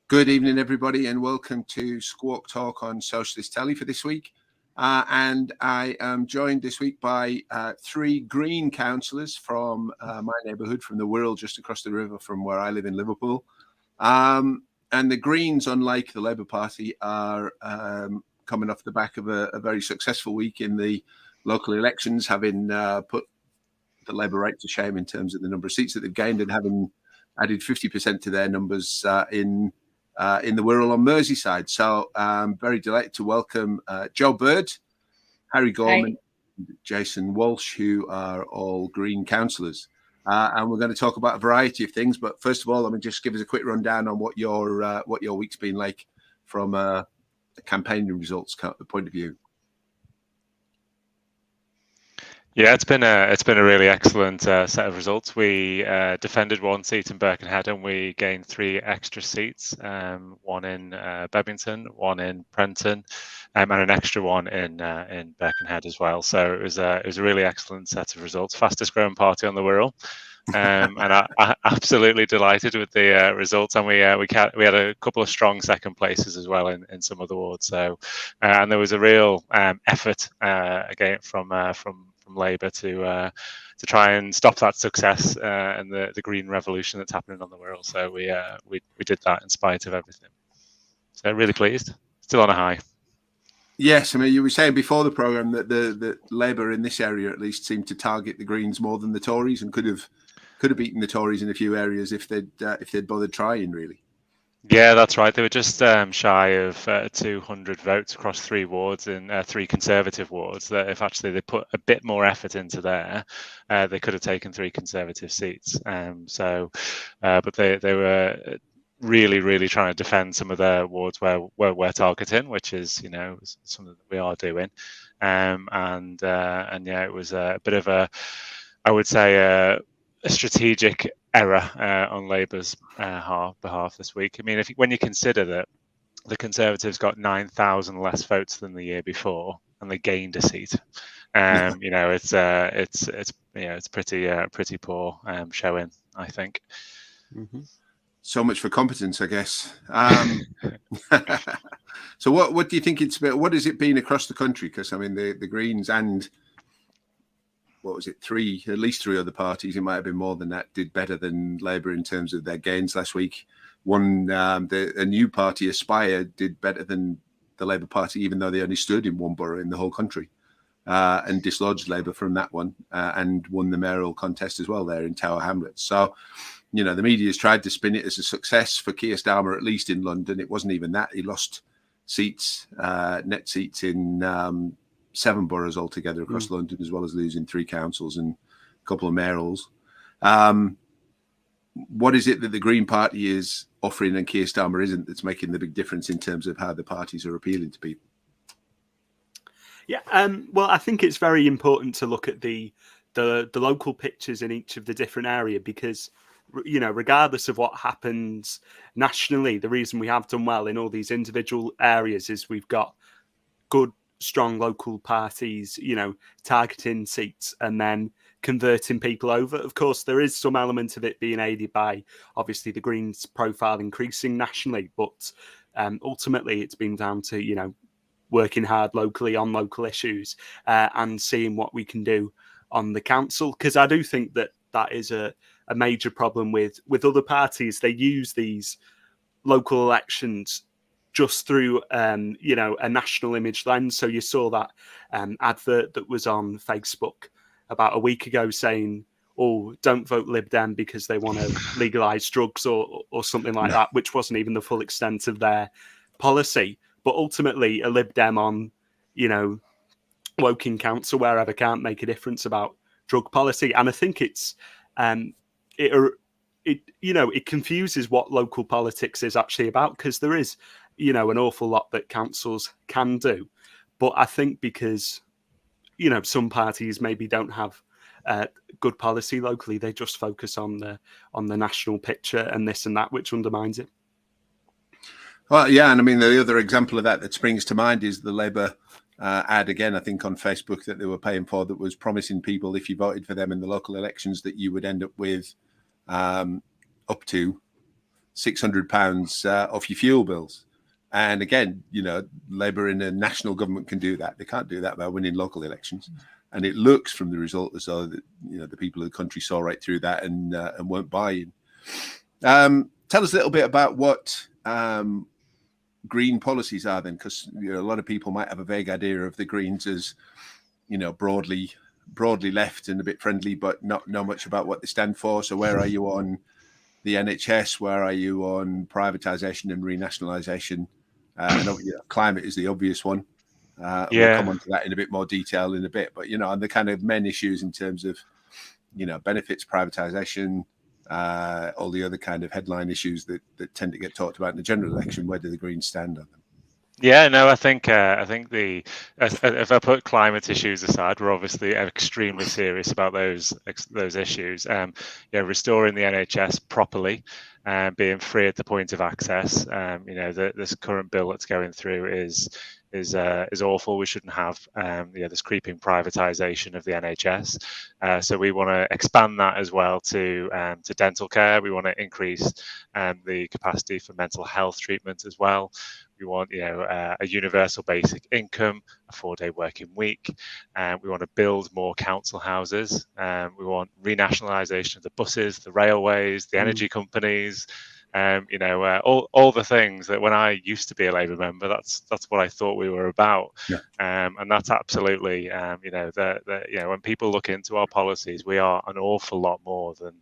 Good evening, everybody, and welcome to Squawk Talk on Socialist Telly for this week. And I am joined this week by three Green councillors from my neighbourhood, from the Wirral, just across the river from where I live in Liverpool. And the Greens, unlike the Labour Party, are coming off the back of a very successful week in the local elections, having put the Labour right to shame in terms of the number of seats that they've gained, and having added 50% to their numbers in the Wirral on Merseyside. So I'm very delighted to welcome Joe Bird, Harry Gorman, and Jason Walsh, who are all Green councillors. And we're going to talk about a variety of things. But first of all, let me just give us a quick rundown on what your week's been like from a campaigning results point of view. Yeah, it's been a really excellent set of results. We defended one seat in Birkenhead, and we gained 3 extra seats, one in Bebington, one in Prenton, and an extra one in Birkenhead as well. So it was a really excellent set of results. Fastest growing party on the Wirral, and I absolutely delighted with the results. And we had a couple of strong second places as well in some other wards. So and there was a real effort again from Labour to try and stop that success and the green revolution that's happening on the Wirral. So we did that in spite of everything. So really pleased. Still on a high. Yes, I mean, you were saying before the programme that the Labour in this area at least seemed to target the Greens more than the Tories, and could have beaten the Tories in a few areas if they'd bothered trying, really. Yeah, that's right. They were just shy of 200 votes across 3 wards in 3 Conservative wards. That if actually they put a bit more effort into there, they could have taken 3 Conservative seats. But they were really trying to defend some of their wards where we're targeting, which is something that we are doing. And yeah, it was a bit of I would say a strategic error on Labour's behalf this week. I mean, when you consider that the Conservatives got 9,000 less votes than the year before, and they gained a seat, it's pretty poor showing, I think. Mm-hmm. So much for competence, I guess. So what do you think it's about? What has it been across the country? Because I mean, the Greens and what was it? At least three other parties, it might have been more than that, did better than Labour in terms of their gains last week. A new party, Aspire, did better than the Labour Party, even though they only stood in one borough in the whole country, and dislodged Labour from that one, and won the mayoral contest as well there in Tower Hamlets. So, the media has tried to spin it as a success for Keir Starmer, at least in London. It wasn't even that. He lost seats, net seats in 7 boroughs altogether across London, as well as losing 3 councils and a couple of mayorals. What is it that the Green Party is offering and Keir Starmer isn't, that's making the big difference in terms of how the parties are appealing to people? Yeah, well, I think it's very important to look at the local pictures in each of the different area, because regardless of what happens nationally, the reason we have done well in all these individual areas is we've got good, strong local parties, targeting seats and then converting people over. Of course, there is some element of it being aided by, obviously, the Greens' profile increasing nationally, but ultimately it's been down to, working hard locally on local issues and seeing what we can do on the council. Because I do think that is a major problem with other parties. They use these local elections just through, a national image lens. So you saw that advert that was on Facebook about a week ago saying, "Oh, don't vote Lib Dem because they want to legalise drugs," or something like that, which wasn't even the full extent of their policy. But ultimately, a Lib Dem on, Woking Council, wherever, can't make a difference about drug policy. And I think it's it confuses what local politics is actually about, because there is, an awful lot that councils can do. But I think because, some parties maybe don't have good policy locally, they just focus on the national picture and this and that, which undermines it. Well, yeah, and I mean, the other example of that springs to mind is the Labour ad, again, I think on Facebook, that they were paying for, that was promising people, if you voted for them in the local elections, that you would end up with up to £600 off your fuel bills. And again, Labour in a national government can do that. They can't do that by winning local elections. And it looks from the result as though that, the people of the country saw right through that and weren't buying. Tell us a little bit about what green policies are then, because a lot of people might have a vague idea of the Greens as, broadly left and a bit friendly, but not know much about what they stand for. So where are you on the NHS? Where are you on privatisation and renationalisation? Climate is the obvious one. We'll come on to that in a bit more detail in a bit, but on the kind of main issues in terms of benefits, privatisation, all the other kind of headline issues that tend to get talked about in the general election, where do the Greens stand on them? Yeah, no, I think if I put climate issues aside, we're obviously extremely serious about those issues. Restoring the NHS properly, being free at the point of access. This current bill that's going through is awful. We shouldn't have this creeping privatisation of the NHS. So we want to expand that as well to dental care. We want to increase the capacity for mental health treatment as well. We want a universal basic income, a 4-day working week. We want to build more council houses. We want renationalisation of the buses, the railways, the energy companies. All the things that when I used to be a Labour member, that's what I thought we were about. Yeah. And that's absolutely, when people look into our policies, we are an awful lot more than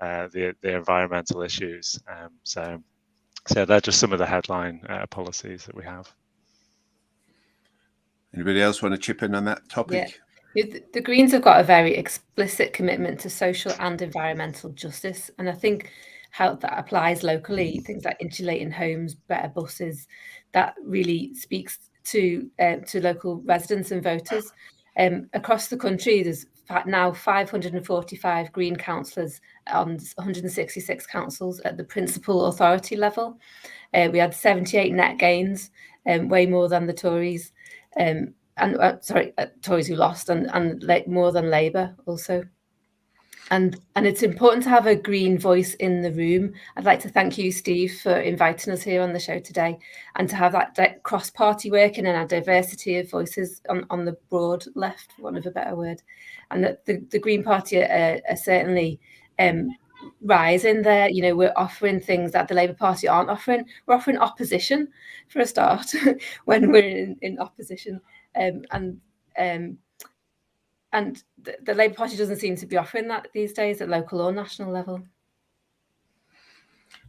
the environmental issues. So they're just some of the headline policies that we have. Anybody else want to chip in on that topic? Yeah. The Greens have got a very explicit commitment to social and environmental justice, and I think how that applies locally, things like insulating homes, better buses, that really speaks to local residents and voters. Across the country, there's now 545 Green councillors on 166 councils at the principal authority level. We had 78 net gains, way more than the Tories, Tories who lost, and more than Labour also. And it's important to have a Green voice in the room. I'd like to thank you, Steve, for inviting us here on the show today, and to have that cross-party working and a diversity of voices on the broad left, for want of a better word. And that the Green Party are certainly rising there. We're offering things that the Labour Party aren't offering. We're offering opposition for a start when we're in opposition. And the Labour Party doesn't seem to be offering that these days at local or national level.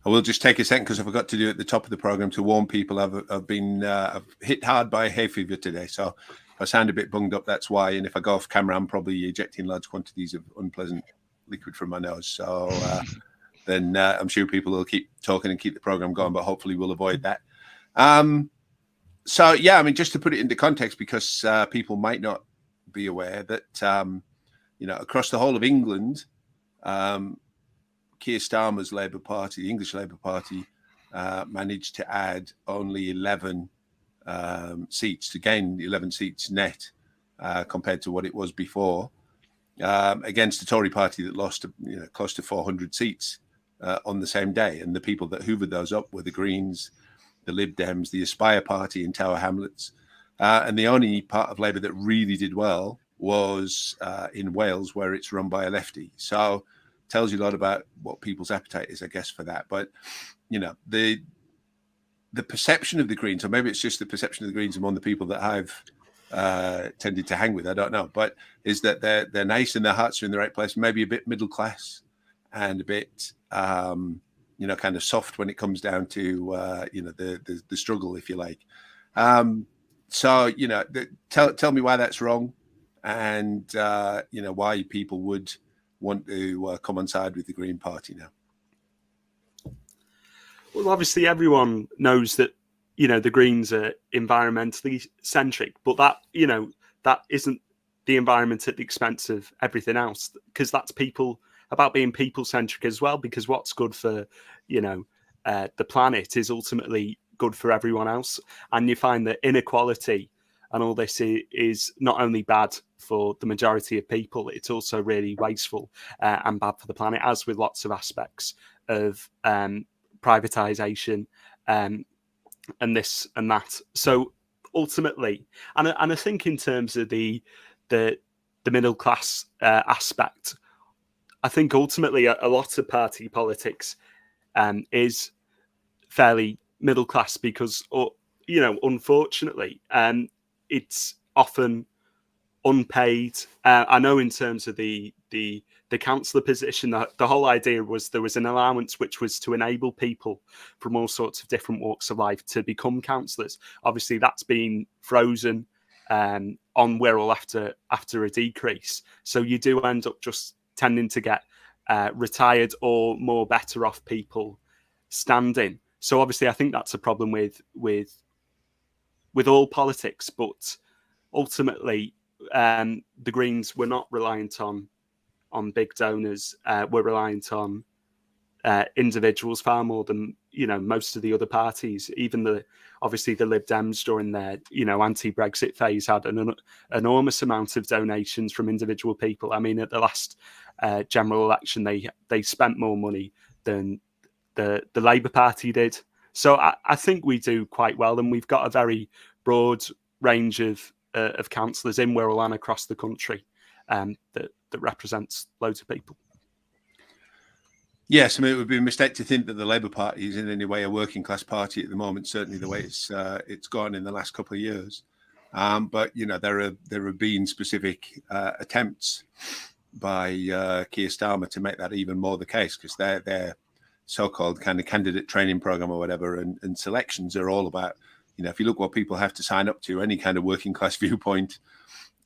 I will just take a second, because I forgot to do at the top of the programme, to warn people I've been hit hard by hay fever today. So if I sound a bit bunged up, that's why. And if I go off camera, I'm probably ejecting large quantities of unpleasant liquid from my nose. So then I'm sure people will keep talking and keep the programme going, but hopefully we'll avoid that. Just to put it into context, because people might not be aware that across the whole of England, Keir Starmer's Labour Party, the English Labour Party, managed to add only 11 seats, to gain 11 seats net compared to what it was before, against the Tory party that lost close to 400 seats on the same day. And the people that hoovered those up were the Greens, the Lib Dems, the Aspire Party in Tower Hamlets. And the only part of Labour that really did well was in Wales, where it's run by a lefty. So tells you a lot about what people's appetite is, I guess, for that. But, the perception of the Greens, or maybe it's just the perception of the Greens among the people that I've tended to hang with, I don't know, but is that they're nice and their hearts are in the right place, maybe a bit middle class and a bit, kind of soft when it comes down to, the struggle, if you like. So, tell me why that's wrong, and, why people would want to come on side with the Green Party now. Well, obviously, everyone knows that, the Greens are environmentally centric, but that isn't the environment at the expense of everything else, because that's about being people centric as well, because what's good for, the planet is ultimately good for everyone else. And you find that inequality and all this is not only bad for the majority of people, it's also really wasteful and bad for the planet, as with lots of aspects of privatisation, and this and that. So ultimately, and I think in terms of the middle class aspect, I think ultimately a lot of party politics is fairly middle class because, unfortunately, it's often unpaid. I know in terms of the councillor position, the whole idea was there was an allowance which was to enable people from all sorts of different walks of life to become councillors. Obviously, that's been frozen on Wirral after a decrease. So you do end up just tending to get retired or more better off people standing. So obviously, I think that's a problem with all politics, but ultimately, the Greens were not reliant on big donors. We're reliant on individuals far more than most of the other parties. Even obviously the Lib Dems during their anti-Brexit phase had an enormous amount of donations from individual people. I mean, at the last general election, they spent more money than the Labour Party did. So I think we do quite well, and we've got a very broad range of councillors in Wirral and across the country that represents loads of people. Yes, I mean, it would be a mistake to think that the Labour Party is in any way a working class party at the moment. Certainly, the way it's gone in the last couple of years. But there have been specific attempts by Keir Starmer to make that even more the case, because their so-called kind of candidate training program or whatever and selections are all about, if you look what people have to sign up to, any kind of working class viewpoint,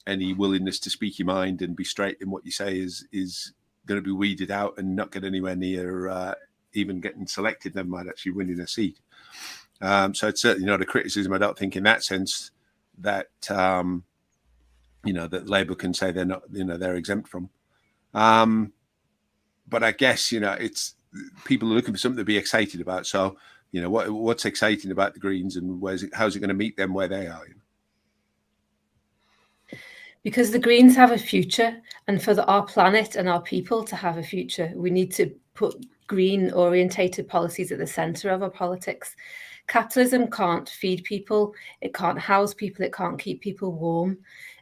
any willingness to speak your mind and be straight in what you say is going to be weeded out and not get anywhere near even getting selected, never mind actually winning a seat. So it's certainly not a criticism, I don't think, in that sense that that Labour can say they're not, they're exempt from. But I guess it's people are looking for something to be excited about. So what's exciting about the Greens, and how's it going to meet them where they are? Because the Greens have a future, and for our planet and our people to have a future, we need to put green-orientated policies at the centre of our politics. Capitalism can't feed people, it can't house people, it can't keep people warm,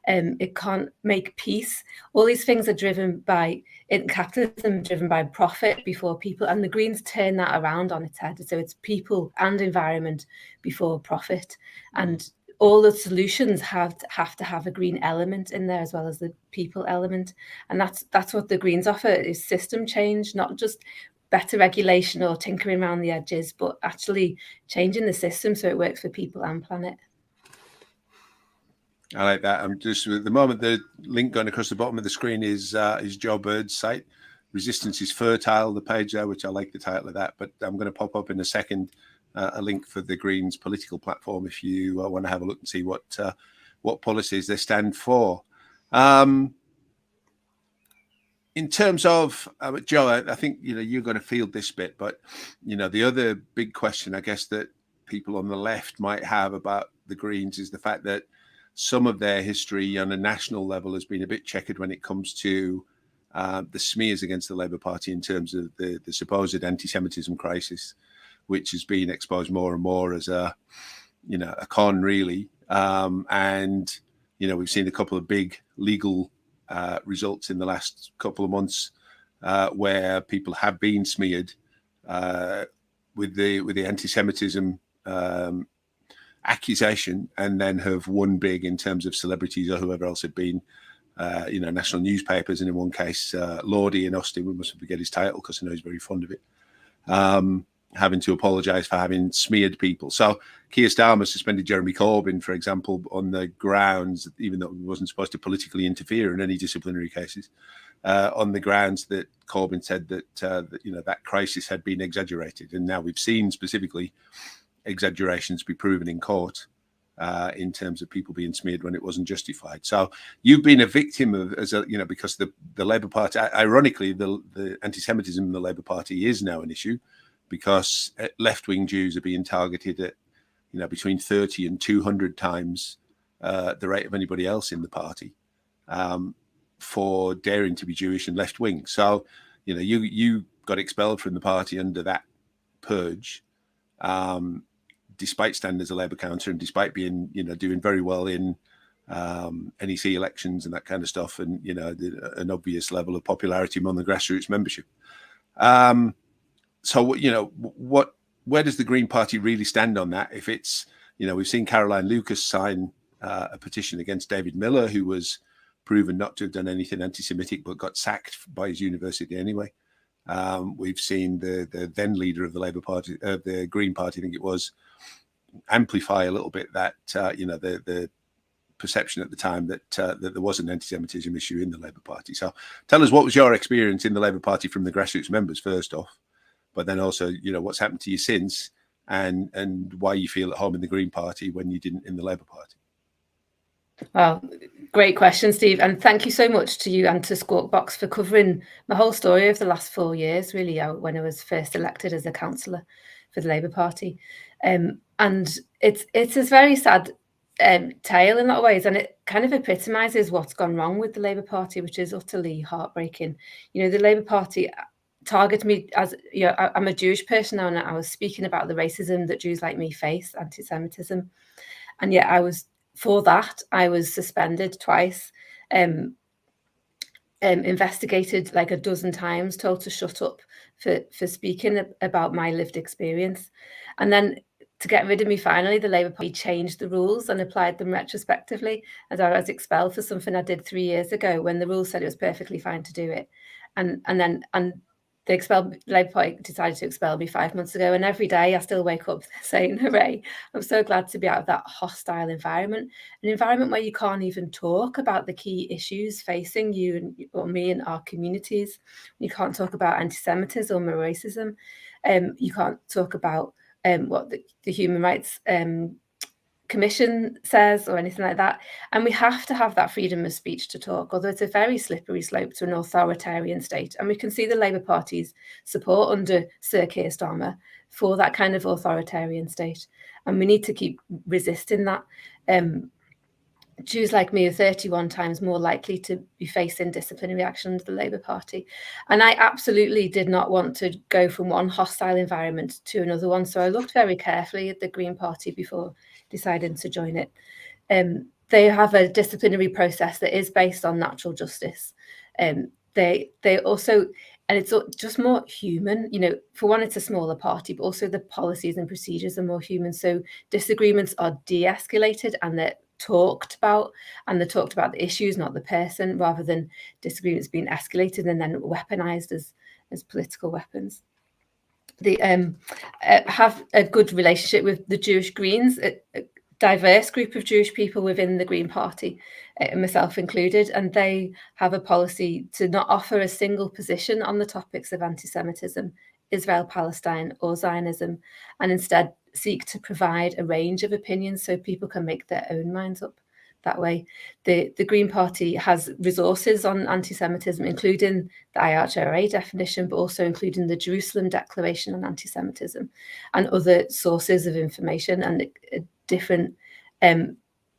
it can't make peace. All these things are driven by capitalism, driven by profit before people, and the Greens turn that around on its head. So it's people and environment before profit, and all the solutions have to have a green element in there as well as the people element, and that's what the Greens offer, is system change, not just better regulation or tinkering around the edges, but actually changing the system so it works for people and planet. I like that. I'm just at the moment, the link going across the bottom of the screen is Joe Bird's site. Resistance is Fertile, the page there, which I like the title of that, but I'm going to pop up in a second a link for the Greens political platform if you want to have a look and see what policies they stand for. In terms of Joe, I think you're going to field this bit, but the other big question, I guess, that people on the left might have about the Greens is the fact that some of their history on a national level has been a bit checkered when it comes to the smears against the Labour Party in terms of the supposed anti-Semitism crisis, which has been exposed more and more as a con, really. And we've seen a couple of big legal results in the last couple of months where people have been smeared with the anti-Semitism accusation, and then have won big in terms of celebrities or whoever else had been, national newspapers, and in one case, Lordy in Austin, we mustn't forget his title because I know he's very fond of it, having to apologise for having smeared people. So Keir Starmer suspended Jeremy Corbyn, for example, on the grounds, even though he wasn't supposed to politically interfere in any disciplinary cases, on the grounds that Corbyn said that that crisis had been exaggerated. And now we've seen specifically exaggerations be proven in court in terms of people being smeared when it wasn't justified. So you've been a victim of, because the Labour Party, ironically, the anti-Semitism in the Labour Party is now an issue, because left-wing Jews are being targeted at, between 30 and 200 times the rate of anybody else in the party for daring to be Jewish and left-wing. So, you got expelled from the party under that purge, despite standing as a Labour councillor and despite being, doing very well in NEC elections and that kind of stuff, and an obvious level of popularity among the grassroots membership. So where does the Green Party really stand on that? If it's, we've seen Caroline Lucas sign a petition against David Miller, who was proven not to have done anything anti-Semitic but got sacked by his university anyway. We've seen the then leader of the Labour Party, the Green Party, I think it was, amplify a little bit that the perception at the time that there was an anti-Semitism issue in the Labour Party. So tell us, what was your experience in the Labour Party from the grassroots members first off, but then also what's happened to you since, and why you feel at home in the Green Party when you didn't in the Labour Party? Well, great question, Steve, and thank you so much to you and to Squawk Box for covering my whole story of the last 4 years, really, when I was first elected as a councillor for the Labour Party. And it's a very sad tale in a lot of ways, and it kind of epitomises what's gone wrong with the Labour Party, which is utterly heartbreaking. The Labour Party target me as, I'm a Jewish person now, and I was speaking about the racism that Jews like me face, anti-Semitism, and yet for that, I was suspended twice, investigated like a dozen times, told to shut up for speaking about my lived experience. And then to get rid of me, finally, the Labour Party changed the rules and applied them retrospectively, as I was expelled for something I did 3 years ago when the rules said it was perfectly fine to do it. And the Labour Party decided to expel me 5 months ago, and every day I still wake up saying, hooray, I'm so glad to be out of that hostile environment, an environment where you can't even talk about the key issues facing you or me and our communities. You can't talk about anti-Semitism or racism. You can't talk about what the Human Rights Commission says or anything like that. And we have to have that freedom of speech to talk, although it's a very slippery slope to an authoritarian state. And we can see the Labour Party's support under Sir Keir Starmer for that kind of authoritarian state. And we need to keep resisting that. Jews like me are 31 times more likely to be facing disciplinary action under the Labour Party. And I absolutely did not want to go from one hostile environment to another one. So I looked very carefully at the Green Party before deciding to join it. They have a disciplinary process that is based on natural justice. They also, and it's just more human, for one, it's a smaller party, but also the policies and procedures are more human. So disagreements are de-escalated and they're talked about, and they're talked about the issues, not the person, rather than disagreements being escalated and then weaponized as political weapons. They have a good relationship with the Jewish Greens, a diverse group of Jewish people within the Green Party, myself included, and they have a policy to not offer a single position on the topics of anti-Semitism, Israel, Palestine, or Zionism, and instead seek to provide a range of opinions so people can make their own minds up that way. The Green Party has resources on anti-Semitism, including the IHRA definition, but also including the Jerusalem Declaration on Anti-Semitism and other sources of information and different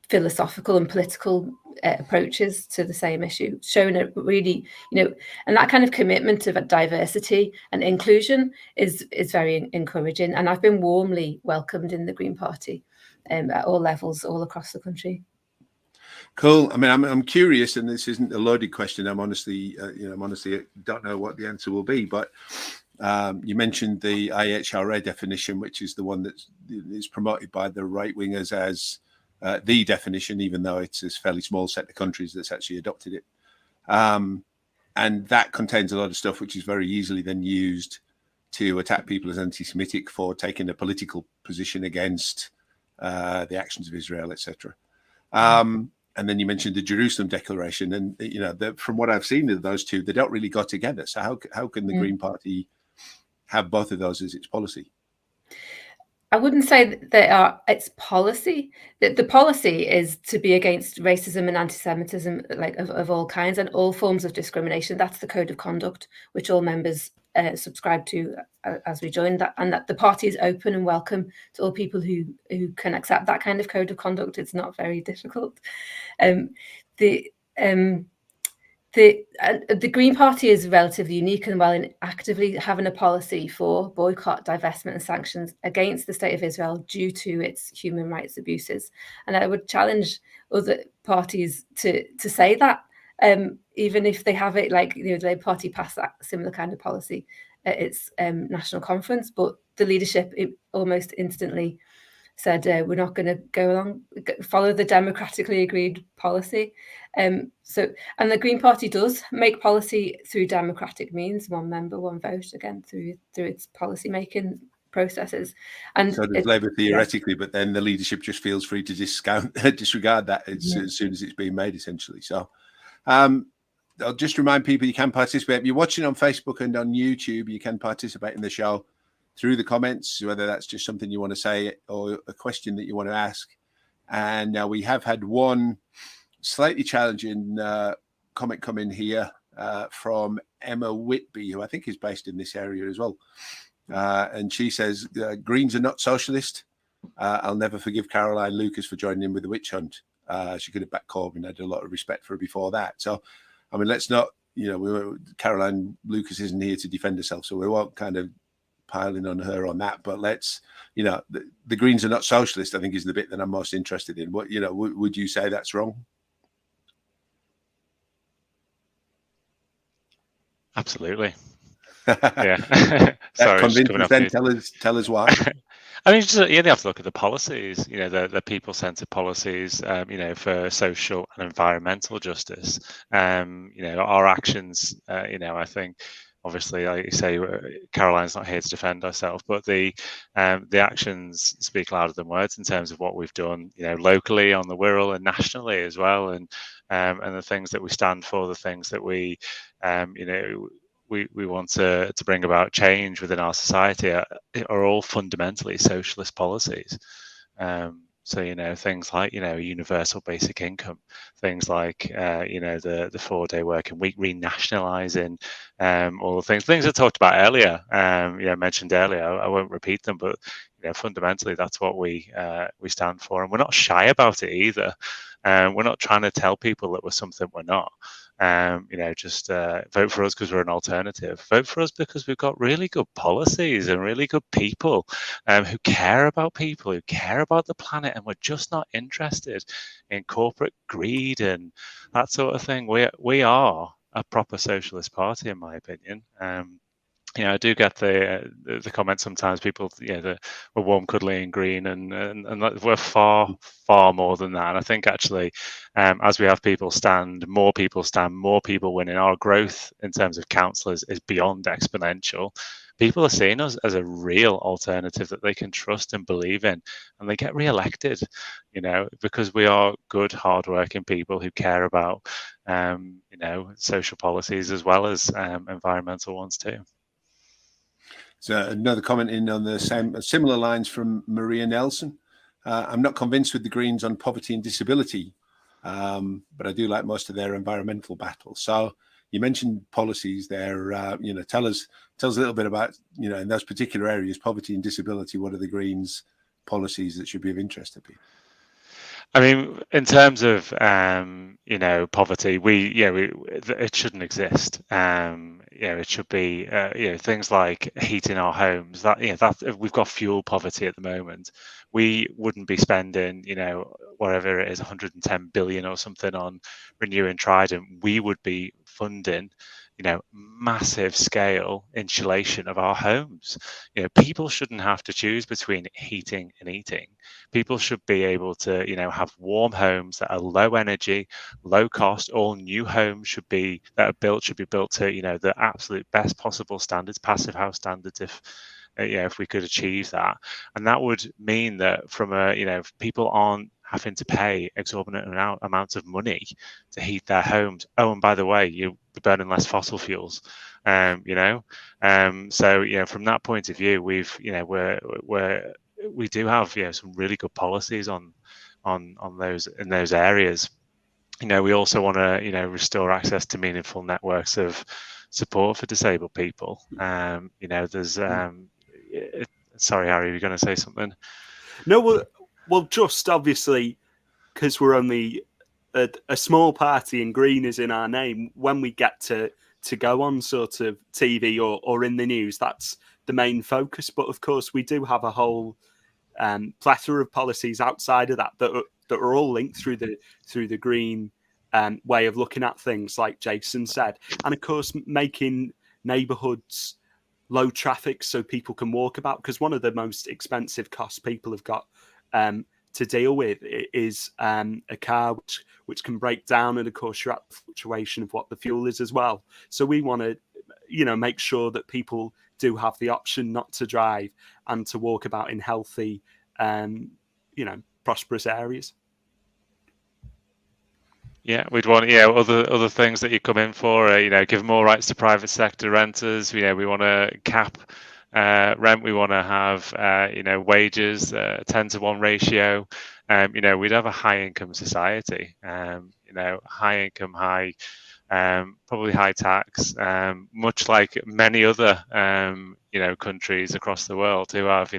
philosophical and political approaches to the same issue, showing a really, and that kind of commitment to diversity and inclusion is very encouraging. And I've been warmly welcomed in the Green Party at all levels, all across the country. Cool. I mean, I'm curious, and this isn't a loaded question. I'm honestly don't know what the answer will be, but you mentioned the IHRA definition, which is the one that is promoted by the right wingers as the definition, even though it's a fairly small set of countries that's actually adopted it. And that contains a lot of stuff which is very easily then used to attack people as anti-Semitic for taking a political position against the actions of Israel, etc. And then you mentioned the Jerusalem Declaration, and from what I've seen of those two, they don't really go together. So how can the Green Party have both of those as its policy? I wouldn't say that they are its policy. The policy is to be against racism and anti-Semitism, like of all kinds, and all forms of discrimination. That's the code of conduct, which all members subscribe to as we join that, and that the party is open and welcome to all people who can accept that kind of code of conduct. It's not very difficult. the Green Party is relatively unique and while in actively having a policy for boycott, divestment and sanctions against the State of Israel due to its human rights abuses. And I would challenge other parties to say that, even if they have it, like, the Labour Party passed that similar kind of policy at its national conference, but the leadership almost instantly said, we're not going to follow the democratically agreed policy. And the Green Party does make policy through democratic means, one member, one vote, again, through its policy making processes. And so does Labour theoretically, but then the leadership just feels free to disregard that as soon as it's being made, essentially. So I'll just remind people you can participate. If you're watching on Facebook and on YouTube, you can participate in the show through the comments, whether that's just something you want to say or a question that you want to ask. And now we have had one slightly challenging comment come in here from Emma Whitby, who I think is based in this area as well. And she says, Greens are not socialist. I'll never forgive Caroline Lucas for joining in with the witch hunt. She could have backed Corbyn. I had a lot of respect for her before that. So, I mean, let's not, Caroline Lucas isn't here to defend herself, so we won't kind of piling on her on that, but let's, the Greens are not socialist, I think, is the bit that I'm most interested in. What, would you say that's wrong? Absolutely. Yeah. Sorry, convinced then, tell us why. I mean, you have to look at the policies, the people-centered policies, for social and environmental justice. Our actions, I think, obviously, like you say, Caroline's not here to defend herself, but the actions speak louder than words in terms of what we've done, locally on the Wirral and nationally as well, and the things that we stand for, the things that we want to bring about change within our society are all fundamentally socialist policies. So, things like, universal basic income, things like, the 4-day working week, renationalising, all the things I talked about earlier, mentioned earlier. I won't repeat them, but, fundamentally, that's what we stand for. And we're not shy about it either. We're not trying to tell people that we're something we're not. Just vote for us because we're an alternative. Vote for us because we've got really good policies and really good people who care about people, who care about the planet, and we're just not interested in corporate greed and that sort of thing. We are a proper socialist party, in my opinion. I do get the comments sometimes. People, we're warm, cuddly, and green, and we're far more than that. And I think actually, as we have people stand, more people winning. Our growth in terms of councillors is beyond exponential. People are seeing us as a real alternative that they can trust and believe in, and they get re-elected. Because we are good, hard-working people who care about, social policies as well as environmental ones too. So another comment in on the similar lines from Maria Nelson. I'm not convinced with the Greens on poverty and disability, but I do like most of their environmental battles. So you mentioned policies there. Tell us a little bit about, in those particular areas, poverty and disability. What are the Greens' policies that should be of interest to people? I mean, in terms of poverty, it shouldn't exist. It should be things like heating our homes. That we've got fuel poverty at the moment. We wouldn't be spending whatever it is, 110 billion or something on renewing Trident. We would be funding massive scale insulation of our homes. People shouldn't have to choose between heating and eating. People should be able to, have warm homes that are low energy, low cost. All new homes should be built to, the absolute best possible standards, passive house standards, if we could achieve that. And that would mean that from people aren't having to pay exorbitant amounts of money to heat their homes. Oh, and by the way, you're burning less fossil fuels. So from that point of view, we do have some really good policies on those in those areas. We also want to restore access to meaningful networks of support for disabled people. There's sorry, Harry, you're going to say something? No, well, just obviously, because we're only a small party and Green is in our name, when we get to go on sort of TV or in the news, that's the main focus. But of course, we do have a whole plethora of policies outside of that are all linked through the Green way of looking at things, like Jason said, and of course making neighbourhoods low traffic so people can walk about, because one of the most expensive costs people have got to deal with is a car which can break down, and of course you're at the fluctuation of what the fuel is as well. So we want to make sure that people do have the option not to drive and to walk about in healthy prosperous areas. Yeah, we'd want other things that you come in for. Give more rights to private sector renters. We want to cap rent. We want to have wages 10-to-1 ratio. We'd have a high income society. High income, probably high tax. Much like many other countries across the world who have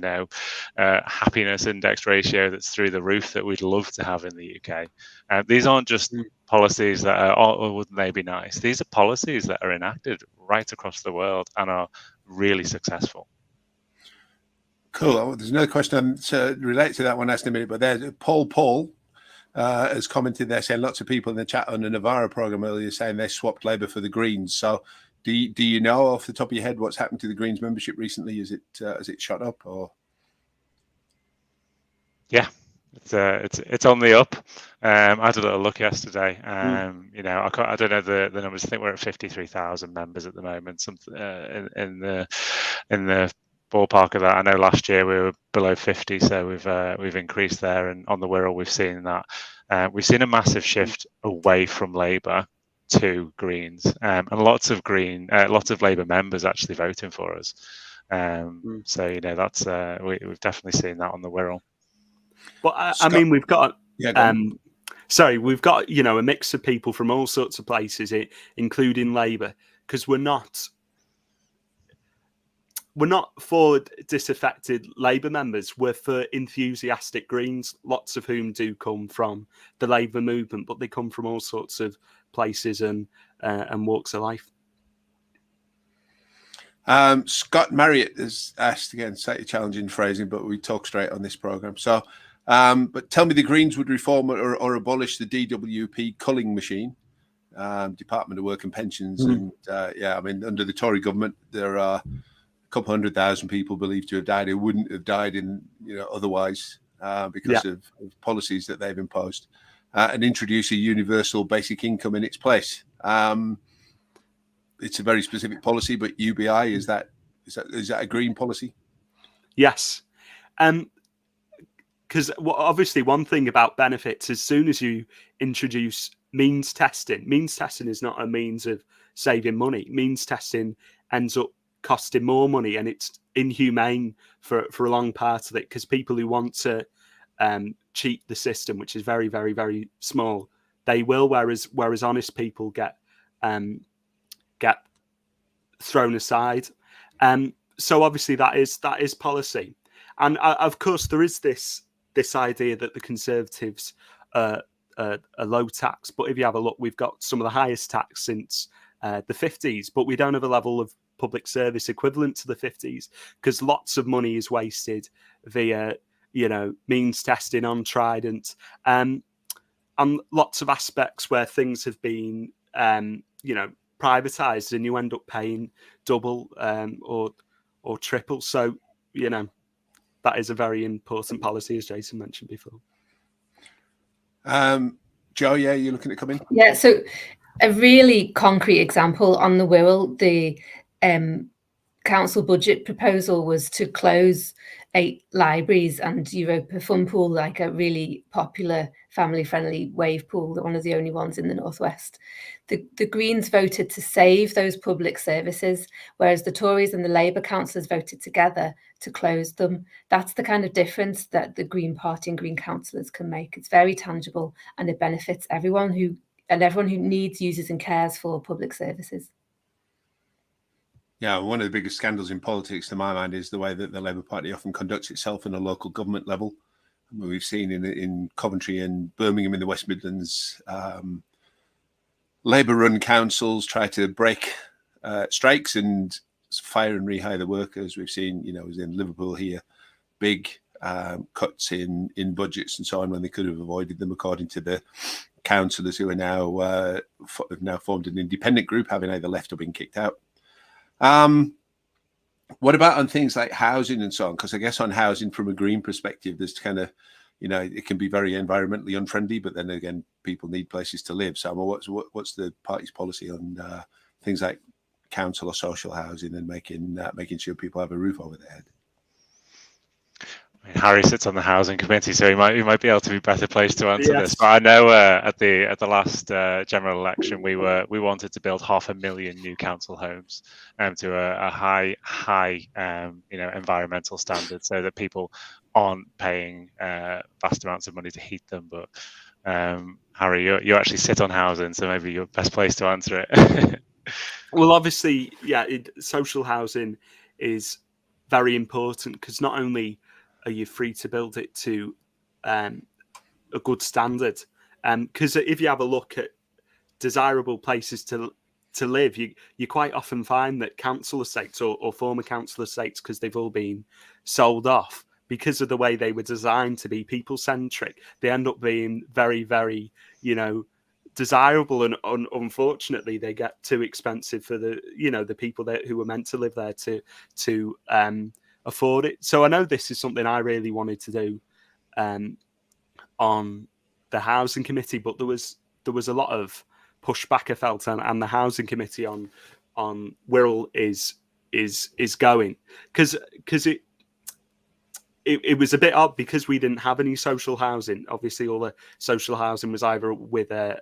happiness index ratio that's through the roof that we'd love to have in the UK. These aren't just policies that are, oh, wouldn't they be nice? These are policies that are enacted right across the world and are really successful. Cool. There's another question related to that one asked in a minute, but there's Paul has commented there saying lots of people in the chat on the Navarro program earlier saying they swapped Labour for the Greens. So do you know off the top of your head what's happened to the Greens membership recently? Has it shot up or? Yeah, it's on the up. I had a little look yesterday. I don't know the numbers. I think we're at 53,000 members at the moment. Something in the ballpark of that. I know last year we were below 50, so we've increased there. And on the Wirral, we've seen that. We've seen a massive shift away from Labour to Greens, and lots of Labour members actually voting for us. So that's we've definitely seen that on the Wirral. But I mean, we've got we've got a mix of people from all sorts of places, including Labour, because we're not for disaffected Labour members. We're for enthusiastic Greens, lots of whom do come from the Labour movement, but they come from all sorts of places and walks of life. Scott Marriott has asked again, slightly challenging phrasing, but we talk straight on this programme. So, but tell me the Greens would reform or abolish the DWP culling machine, Department of Work and Pensions. And under the Tory government, there are a couple 100,000 people believed to have died who wouldn't have died otherwise because of policies that they've imposed, and introduce a universal basic income in its place. It's a very specific policy, but UBI is that a Green policy? Yes, because obviously one thing about benefits, as soon as you introduce means testing is not a means of saving money. Means testing ends up costing more money, and it's inhumane for a long part of it, because people who want to cheat the system, which is very, very, very small, they will, whereas honest people get thrown aside. So obviously that is policy, and of course there is this idea that the Conservatives are low tax, but if you have a look, we've got some of the highest tax since the 50s, but we don't have a level of public service equivalent to the 50s, because lots of money is wasted via means testing on Trident, and lots of aspects where things have been privatized, and you end up paying double or triple. So that is a very important policy, as Jason mentioned before. Joe, you're looking to come in? Yeah, so a really concrete example on the Wirral, the council budget proposal was to close 8 libraries and Europa Fun Pool, like a really popular family-friendly wave pool, one of the only ones in the Northwest. The Greens voted to save those public services, whereas the Tories and the Labour councillors voted together to close them. That's the kind of difference that the Green Party and Green councillors can make. It's very tangible, and it benefits everyone who needs, uses and cares for public services. Yeah, one of the biggest scandals in politics, to my mind, is the way that the Labour Party often conducts itself in a local government level. we've seen in Coventry and Birmingham in the West Midlands, Labour-run councils try to break strikes and fire and rehire the workers. We've seen, as in Liverpool here, big cuts in budgets and so on when they could have avoided them, according to the councillors who are now have now formed an independent group, having either left or been kicked out. What about on things like housing and so on? Because I guess on housing, from a green perspective, there's kind of, it can be very environmentally unfriendly, but then again, people need places to live. So what's the party's policy on things like council or social housing and making sure people have a roof over their head? Harry sits on the housing committee, so he might be able to be better placed to answer this. But I know at the last general election, we wanted to build 500,000 new council homes to a high environmental standard, so that people aren't paying vast amounts of money to heat them. But Harry, you actually sit on housing, so maybe you're best placed to answer it. Well, obviously, social housing is very important, because not only are you free to build it to a good standard, because if you have a look at desirable places to live, you quite often find that council estates or former council estates, because they've all been sold off because of the way they were designed to be people-centric, they end up being very, very, desirable, and unfortunately they get too expensive for the people who were meant to live there to afford it. So I know this is something I really wanted to do on the housing committee, but there was a lot of pushback I felt, and the housing committee on Wirral is going, because it was a bit odd, because we didn't have any social housing. Obviously, all the social housing was either with a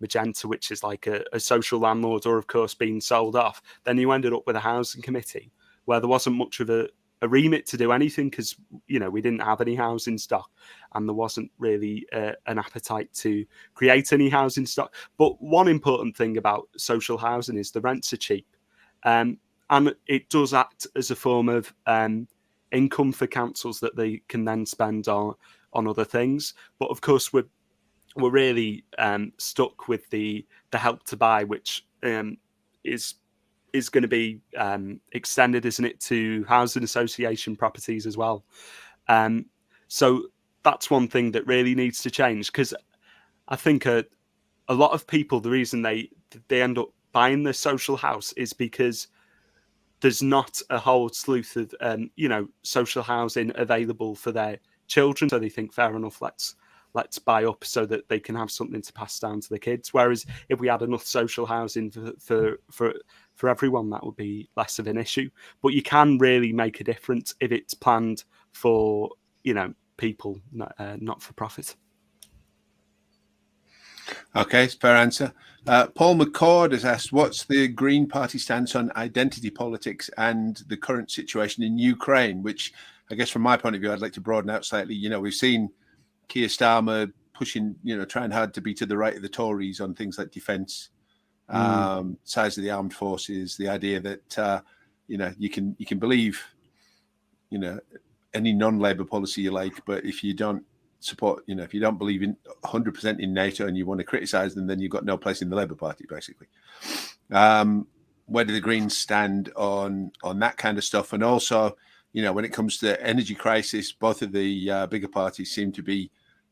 Magenta, which is like a social landlord, or of course being sold off. Then you ended up with a housing committee where there wasn't much of a remit to do anything, because we didn't have any housing stock, and there wasn't really an appetite to create any housing stock. But one important thing about social housing is the rents are cheap, and it does act as a form of income for councils that they can then spend on other things. But of course, we're really stuck with the Help to Buy, which is going to be extended, isn't it, to housing association properties as well. So that's one thing that really needs to change, because I think a lot of people, the reason they end up buying the social house is because there's not a whole slew of social housing available for their children. So they think, fair enough, let's buy up so that they can have something to pass down to the kids. Whereas if we had enough social housing for everyone, that would be less of an issue. But you can really make a difference if it's planned for people, not for profit. Okay, fair answer. Paul McCord has asked, what's the Green Party stance on identity politics and the current situation in Ukraine? Which I guess from my point of view, I'd like to broaden out slightly. We've seen Keir Starmer pushing, trying hard to be to the right of the Tories on things like defence, size of the armed forces, the idea that, you can believe, any non-Labour policy you like, but if you don't support, if you don't believe in 100% in NATO and you want to criticise them, then you've got no place in the Labour Party, basically. Where do the Greens stand on that kind of stuff? And also, when it comes to energy crisis, both of the bigger parties seem to be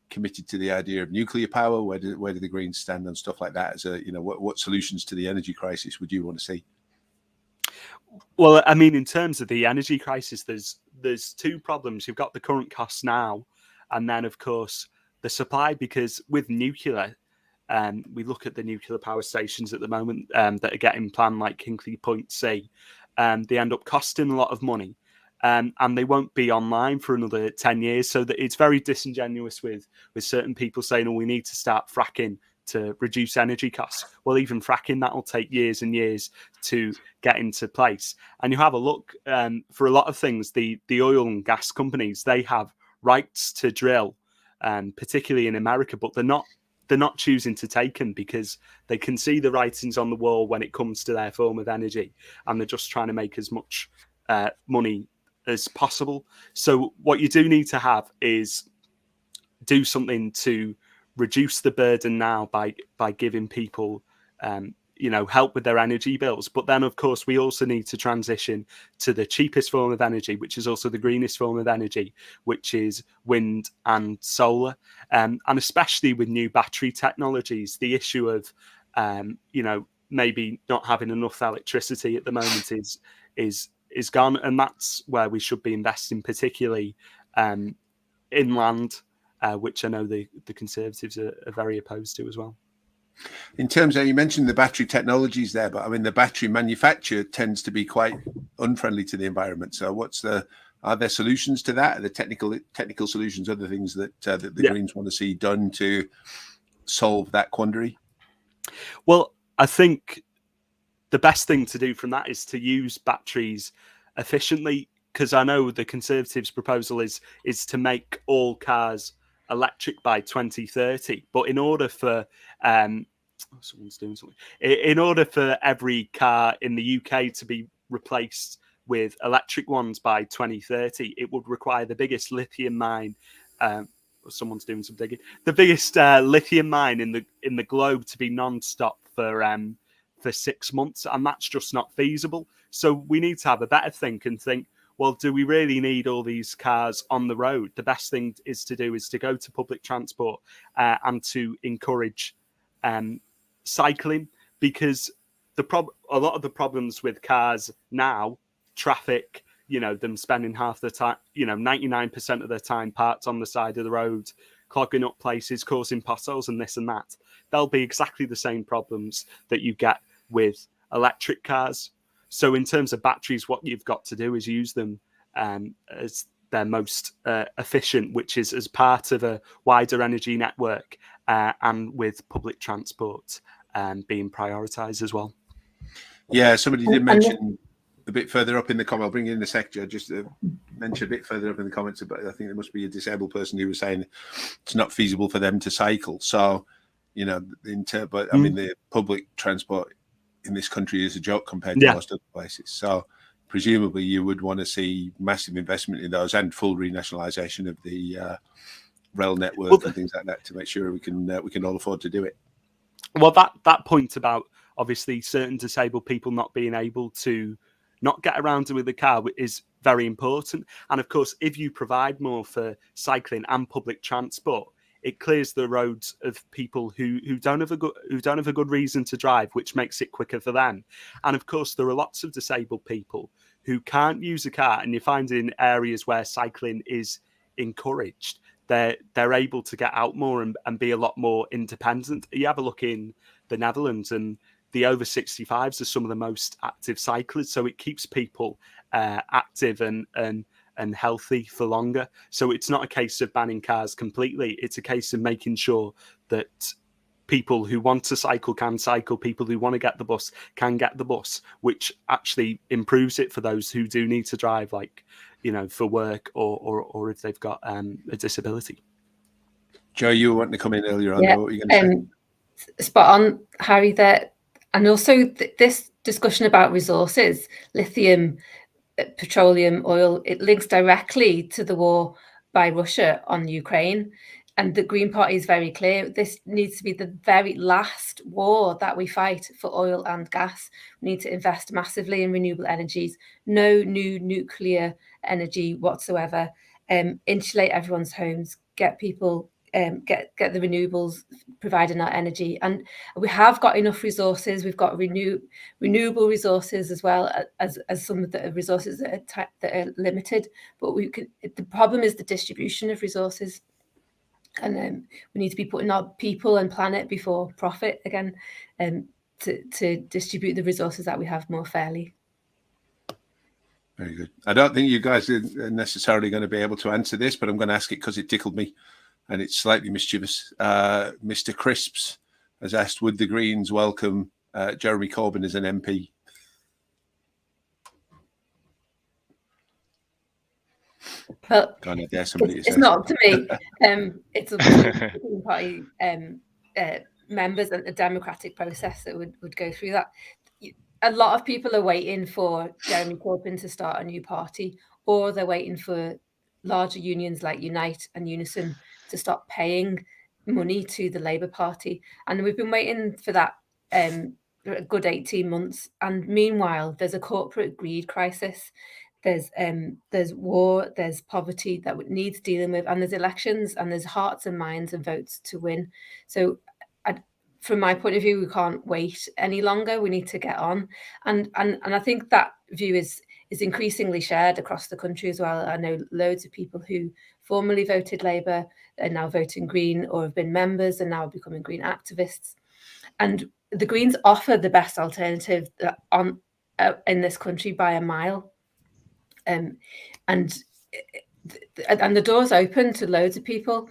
committed to the idea of nuclear power. Where do the Greens stand on stuff like that? As what solutions to the energy crisis would you want to see? Well, I mean, in terms of the energy crisis, there's two problems. You've got the current costs now, and then, of course, the supply, because with nuclear, we look at the nuclear power stations at the moment that are getting planned, like Hinkley Point C, they end up costing a lot of money, and they won't be online for another 10 years. So that it's very disingenuous with certain people saying, oh, we need to start fracking to reduce energy costs. Well, even fracking, that'll take years and years to get into place. And you have a look, for a lot of things, the oil and gas companies, they have rights to drill, particularly in America, but they're not choosing to take them because they can see the writings on the wall when it comes to their form of energy, and they're just trying to make as much money as possible. So what you do need to have is do something to reduce the burden now by giving people help with their energy bills. But then, of course, we also need to transition to the cheapest form of energy, which is also the greenest form of energy, which is wind and solar. And especially with new battery technologies, the issue of, maybe not having enough electricity at the moment is gone. And that's where we should be investing, particularly inland, which I know the Conservatives are very opposed to as well. In terms of, you mentioned the battery technologies there, but I mean, the battery manufacturer tends to be quite unfriendly to the environment. So are there solutions to that? Are there technical solutions, other things that the Greens want to see done to solve that quandary? Well, I think the best thing to do from that is to use batteries efficiently, because I know the Conservatives' proposal is to make all cars electric by 2030. But in order for someone's doing something. In order for every car in the UK to be replaced with electric ones by 2030, it would require the biggest lithium mine. Someone's doing some digging. The biggest lithium mine in the globe to be non-stop for 6 months, and that's just not feasible. So we need to have a better think and think, well, do we really need all these cars on the road? The best thing is to go to public transport and to encourage cycling, because a lot of the problems with cars now, traffic, them spending half the time, 99% of their time parked on the side of the road, clogging up places, causing potholes and this and that. They'll be exactly the same problems that you get with electric cars. So in terms of batteries, what you've got to do is use them as their most efficient, which is as part of a wider energy network and with public transport being prioritised as well. Yeah, somebody did mention a bit further up in the comment, I'll bring in the sector, just to mention a bit further up in the comments, but I think there must be a disabled person who was saying it's not feasible for them to cycle. So, but I mean, the public transport in this country is a joke compared to most other places. So presumably you would want to see massive investment in those and full renationalisation of the rail network and things like that to make sure we can all afford to do it. Well, that point about obviously certain disabled people not being able to not get around with the car is very important. And of course, if you provide more for cycling and public transport, it clears the roads of people who don't have a good reason to drive, which makes it quicker for them. And of course, there are lots of disabled people who can't use a car, and you find in areas where cycling is encouraged, they're able to get out more and be a lot more independent. You have a look in the Netherlands, and the over 65s are some of the most active cyclists, so it keeps people active and healthy for longer. So it's not a case of banning cars completely. It's a case of making sure that people who want to cycle can cycle, people who want to get the bus can get the bus, which actually improves it for those who do need to drive, like, for work or if they've got a disability. Joe, you were wanting to come in earlier on. What were you going to say? Spot on, Harry, there. And also this discussion about resources, lithium, petroleum, oil, it links directly to the war by Russia on Ukraine. And the Green Party is very clear. This needs to be the very last war that we fight for oil and gas. We need to invest massively in renewable energies, no new nuclear energy whatsoever, insulate everyone's homes, get people, get the renewables providing our energy. And we have got enough resources. We've got renewable resources as well as some of the resources that are limited. But the problem is the distribution of resources. And we need to be putting our people and planet before profit again, to distribute the resources that we have more fairly. Very good. I don't think you guys are necessarily going to be able to answer this, but I'm going to ask it because it tickled me and it's slightly mischievous. Mr. Crisps has asked, would the Greens welcome Jeremy Corbyn as an MP? Well, it's not up to me. It's up to the Green Party members and the democratic process that would go through that. A lot of people are waiting for Jeremy Corbyn to start a new party or they're waiting for larger unions like Unite and Unison to stop paying money to the Labour Party. And we've been waiting for that a good 18 months. And meanwhile, there's a corporate greed crisis. There's war, there's poverty that needs dealing with, and there's elections, and there's hearts and minds and votes to win. So from my point of view, we can't wait any longer. We need to get on. And I think that view is increasingly shared across the country as well. I know loads of people who formerly voted Labour are now voting Green, or have been members and now becoming Green activists. And the Greens offer the best alternative in this country by a mile. And the door's open to loads of people.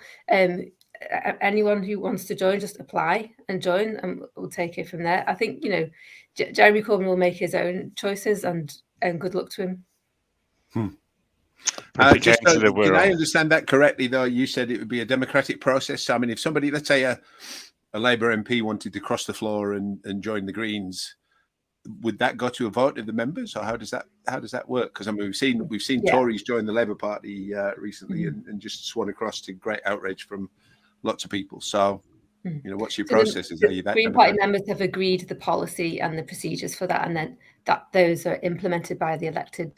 Anyone who wants to join, just apply and join, and we'll take it from there. I think, Jeremy Corbyn will make his own choices, and good luck to him. Did I understand that correctly, though? You said it would be a democratic process. So, I mean, if somebody, let's say a Labour MP wanted to cross the floor and join the Greens, would that go to a vote of the members, or how does that work? Because I mean, we've seen Tories join the Labour Party recently and just swan across, to great outrage from lots of people. So, what's your process? The Green Party members have agreed the policy and the procedures for that, and then those are implemented by the elected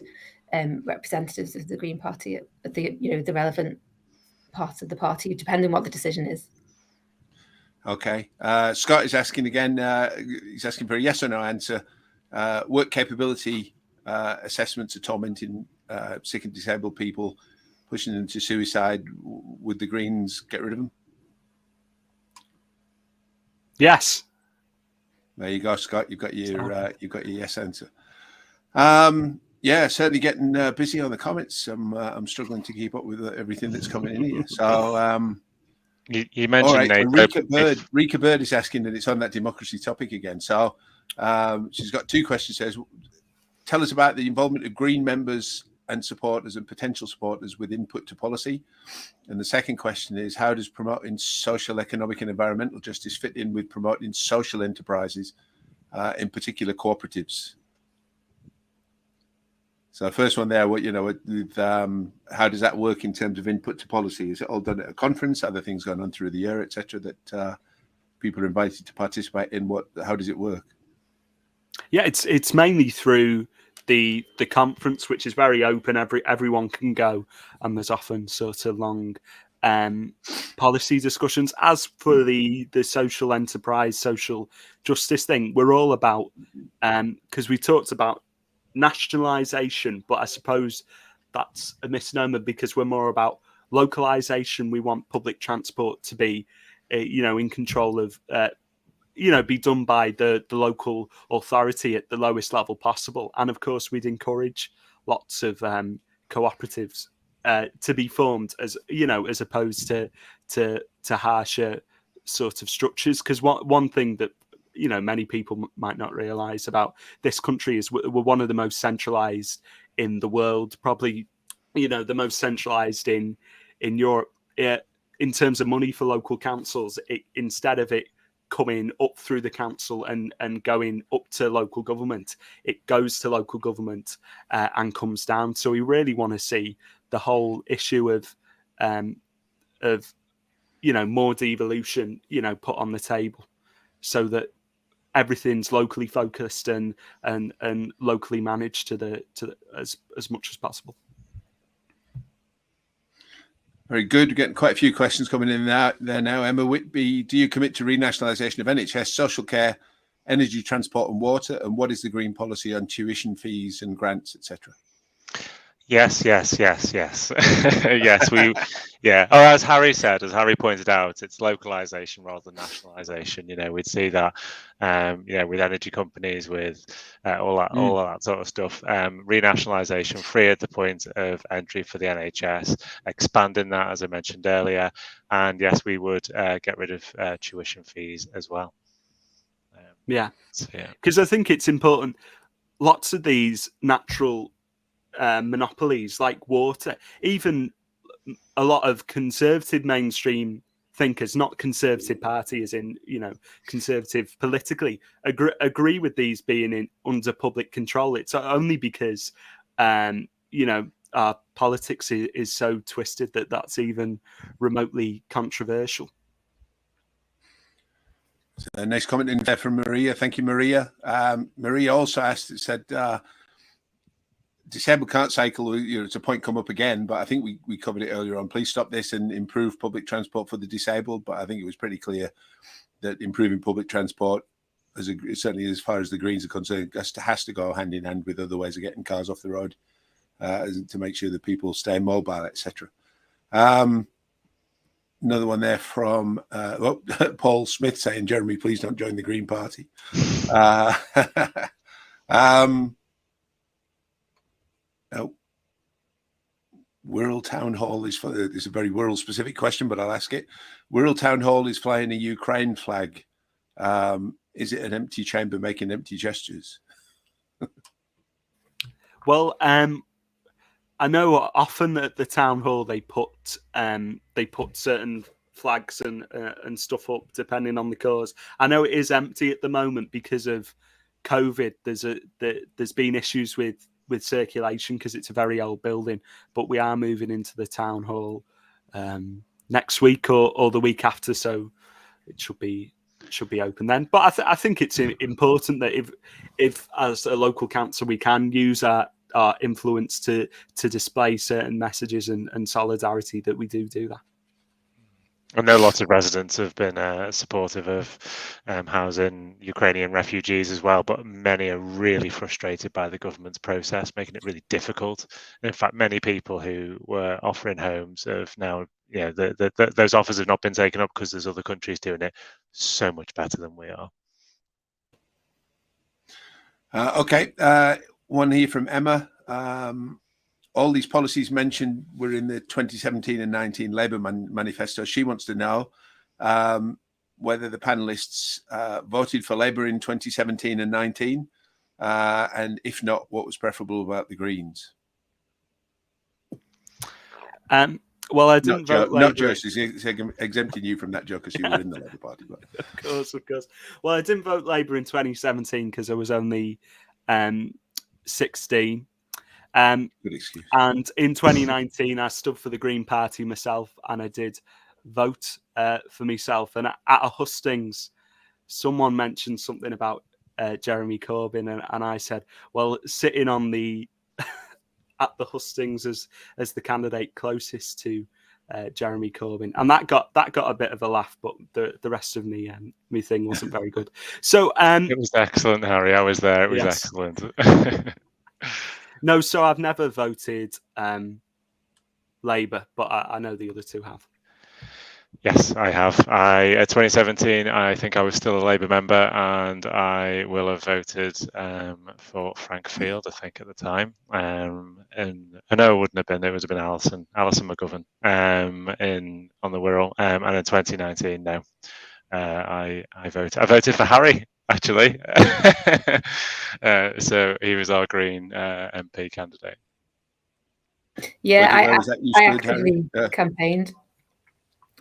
representatives of the Green Party at the relevant parts of the party, depending on what the decision is. Okay. Scott is asking again. He's asking for a yes or no answer. Work capability assessments are tormenting sick and disabled people, pushing them to suicide. Would the Greens get rid of them? Yes. There you go, Scott. You've got your yes answer. Yeah, certainly getting busy on the comments. I'm struggling to keep up with everything that's coming in here. So you mentioned right. Rika Bird is asking, that it's on that democracy topic again. So she's got two questions. Says, tell us about the involvement of Green members and supporters and potential supporters with input to policy. And the second question is, how does promoting social, economic and environmental justice fit in with promoting social enterprises, in particular cooperatives? So first one there, how does that work in terms of input to policy? Is it all done at a conference? Other things going on through the year, etc., that people are invited to participate in? How does it work? Yeah, it's mainly through the conference, which is very open. Everyone can go, and there's often sort of long policy discussions. As for the social enterprise, social justice thing, we're all about, because we talked about nationalisation, but I suppose that's a misnomer, because we're more about localisation. We want public transport to be, in control of, be done by the local authority at the lowest level possible. And of course, we'd encourage lots of cooperatives to be formed, as opposed to harsher sort of structures. Because one thing that many people might not realise about this country is we're one of the most centralised in the world, probably the most centralised in Europe in terms of money for local councils. Instead of it coming up through the council and going up to local government, it goes to local government and comes down. So we really want to see the whole issue of more devolution put on the table, so that everything's locally focused and locally managed as much as possible. Very good. We're getting quite a few questions coming in there now. Emma Whitby, do you commit to renationalisation of NHS, social care, energy, transport and water? And what is the Green policy on tuition fees and grants, etc.? Yes. Yes, or as Harry said, as Harry pointed out, it's localization rather than nationalization. We'd see that, with energy companies, with all of that sort of stuff. Renationalization, free at the point of entry for the NHS, expanding that, as I mentioned earlier. And yes, we would get rid of tuition fees as well. Because I think it's important. Lots of these natural monopolies like water, even a lot of conservative mainstream thinkers, not conservative party as in conservative politically, agree with these being under public control. It's only because our politics is so twisted that that's even remotely controversial. So next comment in there from Maria. Thank you, Maria. Maria also said, disabled can't cycle. It's a point come up again, but I think we covered it earlier on. Please stop this and improve public transport for the disabled. But I think it was pretty clear that improving public transport, certainly as far as the Greens are concerned, has to go hand in hand with other ways of getting cars off the road to make sure that people stay mobile, etc. Another one there from Paul Smith saying, Jeremy, please don't join the Green Party. Wirral Town Hall is it's a very Wirral specific question, but I'll ask it. Wirral Town Hall is flying a Ukraine flag. Is it an empty chamber making empty gestures? Well, I know often at the town hall they put certain flags and stuff up depending on the cause. I know it is empty at the moment because of COVID. There's been issues with circulation because it's a very old building, but we are moving into the town hall next week or the week after, so it should be open then. But I think it's important that if as a local council we can use our influence to display certain messages and solidarity, that we do that. I know lots of residents have been supportive of housing Ukrainian refugees as well, but many are really frustrated by the government's process, making it really difficult. In fact, many people who were offering homes have now, those offers have not been taken up because there's other countries doing it so much better than we are. Okay. One here from Emma. All these policies mentioned were in the 2017 and 19 Labour manifesto. She wants to know whether the panelists voted for Labour in 2017 and 19, and if not, what was preferable about the Greens? Well, I didn't vote Labour. Not Joe, she's exempting you from that joke because you were in the Labour Party. But. Of course. Well, I didn't vote Labour in 2017 because I was only 16. Good excuse. And in 2019, I stood for the Green Party myself, and I did vote for myself. And at a hustings, someone mentioned something about Jeremy Corbyn, and I said, well, sitting on the at the hustings as the candidate closest to Jeremy Corbyn, and that got a bit of a laugh, but the rest of me thing wasn't very good. So it was excellent, Harry. I was there. It was excellent. No, so I've never voted Labour, but I know the other two have. Yes, I have. 2017, I think I was still a Labour member, and I will have voted for Frank Field, I think, at the time. And I know it wouldn't have been. It would have been Alison McGovern on the Wirral. And in 2019, no, I voted for Harry. Actually, so he was our Green MP candidate. Yeah, I actively campaigned.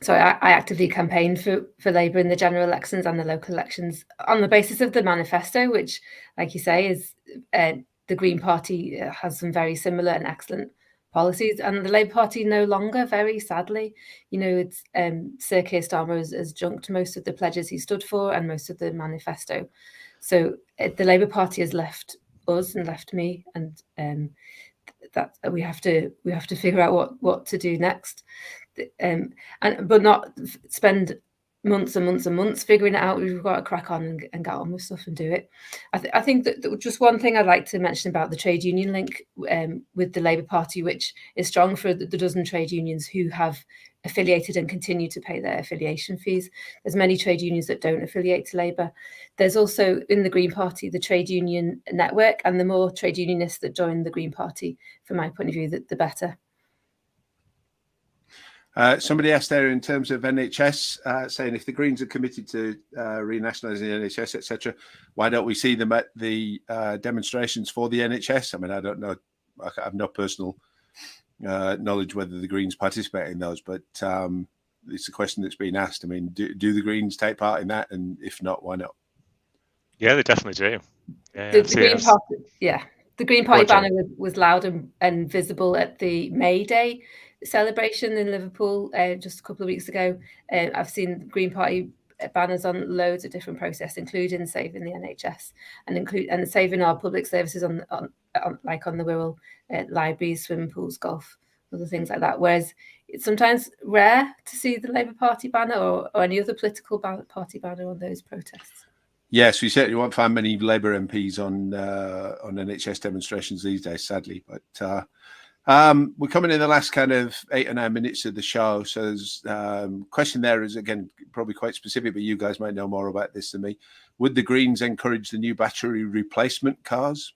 So I actively campaigned for Labour in the general elections and the local elections on the basis of the manifesto, which, like you say, is the Green Party has some very similar and excellent policies, and the Labour Party no longer, very sadly. It's Sir Keir Starmer has junked most of the pledges he stood for and most of the manifesto. So the Labour Party has left us and left me, and that we have to figure out what to do next, but not spend months and months and months figuring it out. We've got to crack on and get on with stuff and do it. I think that just one thing I'd like to mention about the trade union link with the Labour Party, which is strong for the dozen trade unions who have affiliated and continue to pay their affiliation fees. There's many trade unions that don't affiliate to Labour. There's also in the Green Party the trade union network, and the more trade unionists that join the Green Party, from my point of view, the better. Somebody asked there in terms of NHS, saying if the Greens are committed to renationalising the NHS, etc., why don't we see them at the demonstrations for the NHS? I mean, I don't know. I have no personal knowledge whether the Greens participate in those, but it's a question that's been asked. I mean, do the Greens take part in that? And if not, why not? Yeah, they definitely do. The Green Party, yeah. The Green Party Roger. banner was loud and visible at the May Day celebration in Liverpool just a couple of weeks ago. I've seen Green Party banners on loads of different protests, including saving the NHS and saving our public services on like on the Wirral libraries, swimming pools, golf, other things like that. Whereas it's sometimes rare to see the Labour Party banner or any other political party banner on those protests. Yes, we certainly won't find many Labour MPs on NHS demonstrations these days, sadly. But we're coming in the last kind of 8 or 9 minutes of the show. So there's question there is, again, probably quite specific, but you guys might know more about this than me. Would the Greens encourage the new battery replacement cars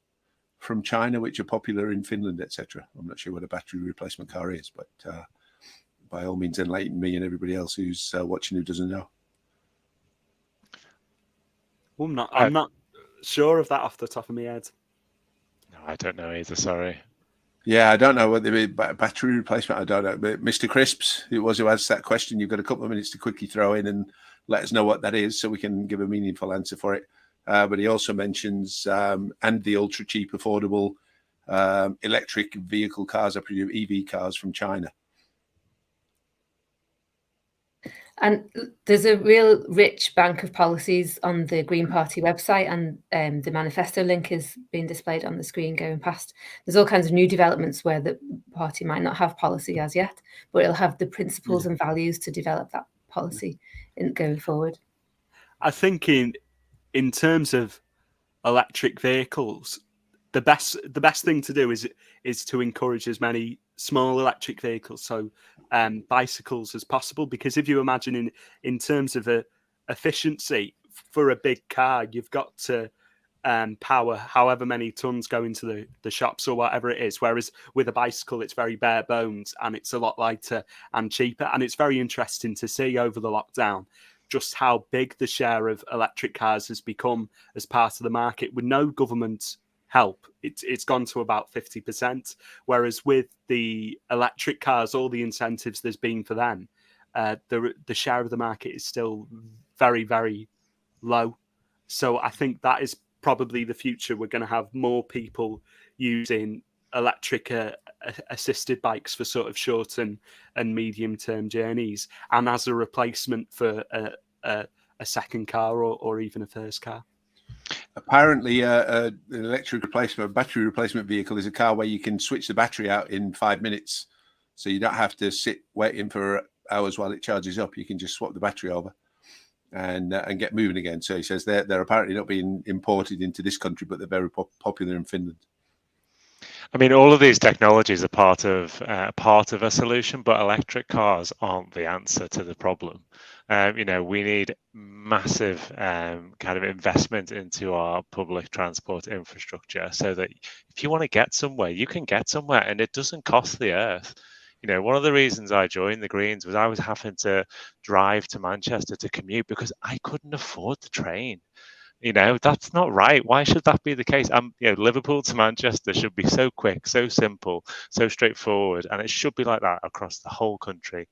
from China, which are popular in Finland, etc.? I'm not sure what a battery replacement car is, but by all means, enlighten me and everybody else who's watching who doesn't know. Well, I'm not sure of that off the top of my head. No, I don't know either. Sorry. Yeah, I don't know what the battery replacement. I don't know. But Mr. Crisps, who asked that question, you've got a couple of minutes to quickly throw in and let us know what that is, so we can give a meaningful answer for it. But he also mentions and the ultra cheap, affordable electric vehicle cars, I presume EV cars from China. And there's a real rich bank of policies on the Green Party website, and the manifesto link is being displayed on the screen going past. There's all kinds of new developments where the party might not have policy as yet, but it'll have the principles and values to develop that policy going forward. I think in terms of electric vehicles, the best thing to do is to encourage as many small electric vehicles, so bicycles, as possible. Because if you imagine in terms of efficiency for a big car, you've got to power however many tons go into the shops or whatever it is. Whereas with a bicycle, it's very bare bones and it's a lot lighter and cheaper. And it's very interesting to see over the lockdown just how big the share of electric cars has become as part of the market with no government help. It's gone to about 50%. Whereas with the electric cars, all the incentives there's been for them, the share of the market is still very, very low. So I think that is probably the future. We're going to have more people using electric assisted bikes for sort of short and medium term journeys, and as a replacement for a second car or even a first car. Apparently, an electric replacement, a battery replacement vehicle is a car where you can switch the battery out in 5 minutes. So you don't have to sit waiting for hours while it charges up. You can just swap the battery over and get moving again. So he says they're apparently not being imported into this country, but they're very popular in Finland. I mean, all of these technologies are part of a solution, but electric cars aren't the answer to the problem. We need massive kind of investment into our public transport infrastructure, so that if you want to get somewhere, you can get somewhere, and it doesn't cost the earth. One of the reasons I joined the Greens was I was having to drive to Manchester to commute because I couldn't afford the train. That's not right. Why should that be the case? Liverpool to Manchester should be so quick, so simple, so straightforward, and it should be like that across the whole country.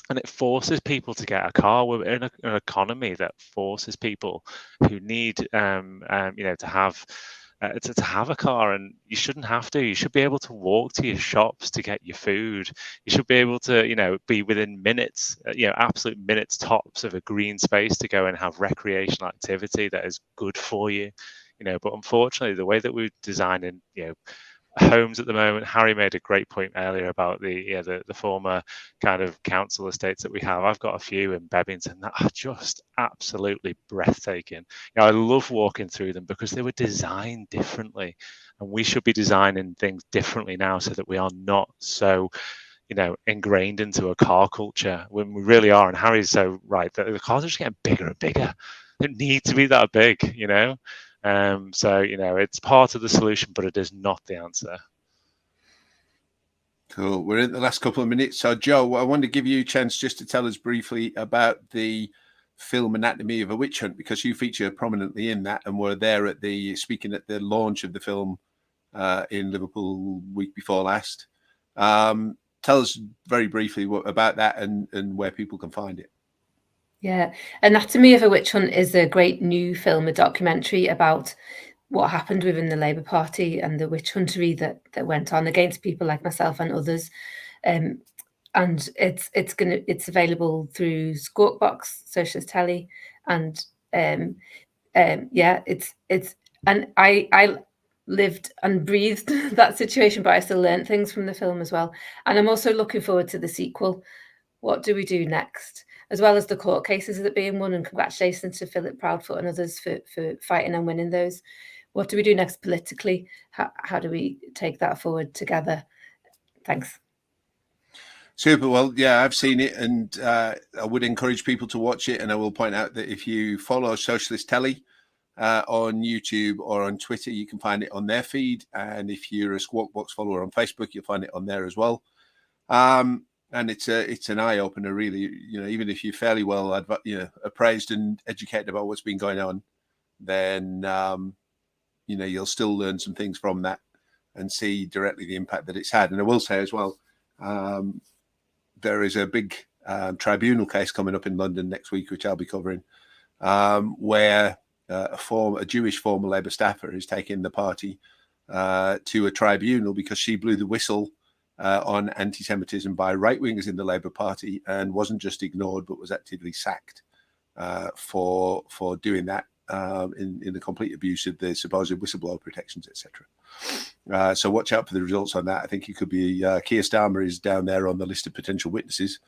And it forces people to get a car. We're in an economy that forces people who need, to have a car, and you shouldn't have to. You should be able to walk to your shops to get your food. You should be able to, be within minutes, absolute minutes tops of a green space to go and have recreational activity that is good for you. But unfortunately, the way that we're designing, homes at the moment, Harry made a great point earlier about the former kind of council estates that we have. I've got a few in Bebington that are just absolutely breathtaking. I love walking through them because they were designed differently, and we should be designing things differently now so that we are not so ingrained into a car culture when we really are. And Harry's so right that the cars are just getting bigger and bigger. They don't need to be that big, it's part of the solution, but it is not the answer. Cool. We're in the last couple of minutes. So, Joe, I want to give you a chance just to tell us briefly about the film Anatomy of a Witch Hunt, because you feature prominently in that and were there speaking at the launch of the film in Liverpool week before last. Tell us very briefly about that and where people can find it. Yeah, Anatomy of a Witch Hunt is a great new film, a documentary about what happened within the Labour Party and the witch huntery that went on against people like myself and others. And it's available through Squawk Box, Socialist Telly, and yeah, it's and I lived and breathed that situation, but I still learned things from the film as well. And I'm also looking forward to the sequel. What do we do next? As well as the court cases that are being won, and congratulations to Philip Proudfoot and others for fighting and winning those. What do we do next politically? How do we take that forward together? Thanks. Super. Well, yeah, I've seen it, and I would encourage people to watch it. And I will point out that if you follow Socialist Telly on YouTube or on Twitter, you can find it on their feed. And if you're a Squawk Box follower on Facebook, you'll find it on there as well. And it's an eye opener, really. You know, even if you're fairly well appraised and educated about what's been going on, then you know, you'll still learn some things from that and see directly the impact that it's had. And I will say as well, there is a big tribunal case coming up in London next week, which I'll be covering, where a Jewish former Labour staffer is taking the party to a tribunal because she blew the whistle on anti-Semitism by right-wingers in the Labour Party and wasn't just ignored, but was actively sacked for doing that in the complete abuse of the supposed whistleblower protections, etc. So watch out for the results on that. I think it could be Keir Starmer is down there on the list of potential witnesses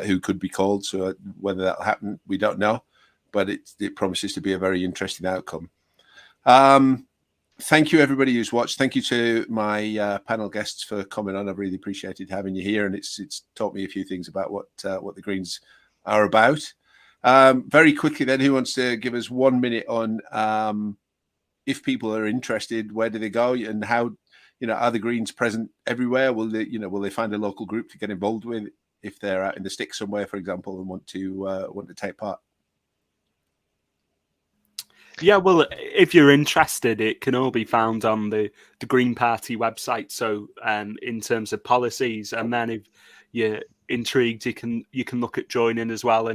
who could be called. So whether that'll happen, we don't know, but it promises to be a very interesting outcome. Thank you, everybody who's watched. Thank you to my panel guests for coming on. I've really appreciated having you here, and it's taught me a few things about what the Greens are about. Very quickly, then, who wants to give us 1 minute on if people are interested, where do they go, and how, you know, are the Greens present everywhere? Will they find a local group to get involved with if they're out in the sticks somewhere, for example, and want to take part? Yeah, well, if you're interested, it can all be found on the Green Party website. So, in terms of policies, and then if you're intrigued, you can look at joining as well,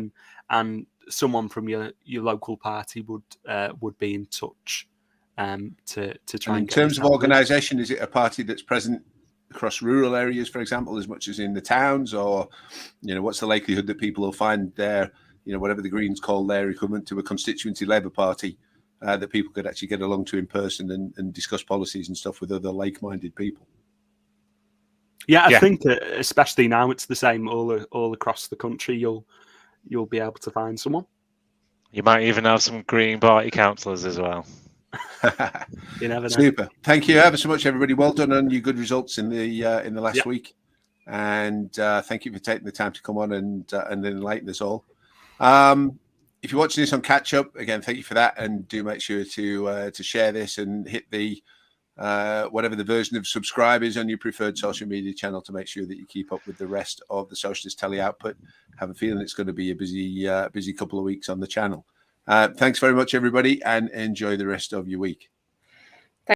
and someone from your local party would be in touch to try. And in terms of organisation, is it a party that's present across rural areas, for example, as much as in the towns, or, you know, what's the likelihood that people will find their, you know, whatever the Greens call their equivalent to a constituency Labour Party, that people could actually get along to in person and discuss policies and stuff with other like-minded people? Yeah, I think especially now it's the same all across the country. You'll be able to find someone. You might even have some Green Party councillors as well. You never know. Super. Thank you ever so much, everybody. Well done on your good results in the last week, and thank you for taking the time to come on and enlighten us all. If you're watching this on catch up, again, thank you for that, and do make sure to share this and hit the whatever the version of subscribe is on your preferred social media channel to make sure that you keep up with the rest of the Socialist Telly output. Have a feeling it's going to be a busy couple of weeks on the channel. Thanks very much, everybody, and enjoy the rest of your week.